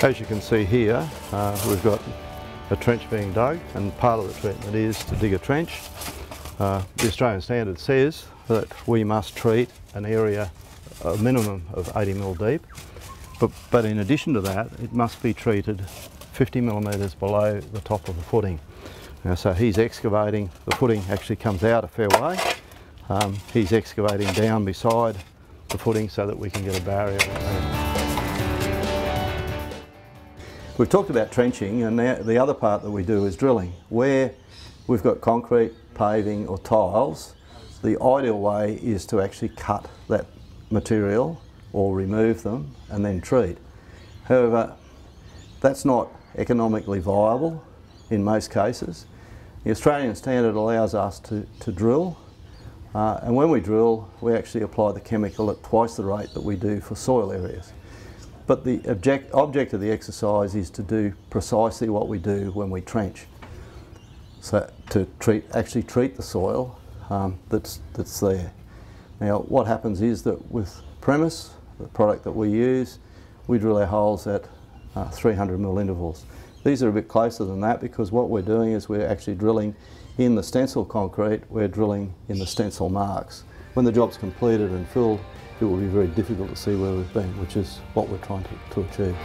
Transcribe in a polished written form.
As you can see here, we've got a trench being dug, and part of the treatment is to dig a trench. The Australian standard says that we must treat an area a minimum of 80 mil deep, but in addition to that, it must be treated 50 millimetres below the top of the footing. Now, so he's excavating, the footing actually comes out a fair way. He's excavating down beside the footing so that we can get a barrier on there. We've talked about trenching, and now the other part that we do is drilling. Where we've got concrete, paving or tiles, the ideal way is to actually cut that material or remove them and then treat. However, that's not economically viable in most cases. The Australian standard allows us to drill, and when we drill we actually apply the chemical at twice the rate that we do for soil areas. But the object of the exercise is to do precisely what we do when we trench. So to actually treat the soil that's there. Now what happens is that with premise, the product that we use, we drill our holes at 300 mil intervals. These are a bit closer than that because what we're doing is we're actually drilling in the stencil concrete, we're drilling in the stencil marks. When the job's completed and filled, it will be very difficult to see where we've been, which is what we're trying to achieve.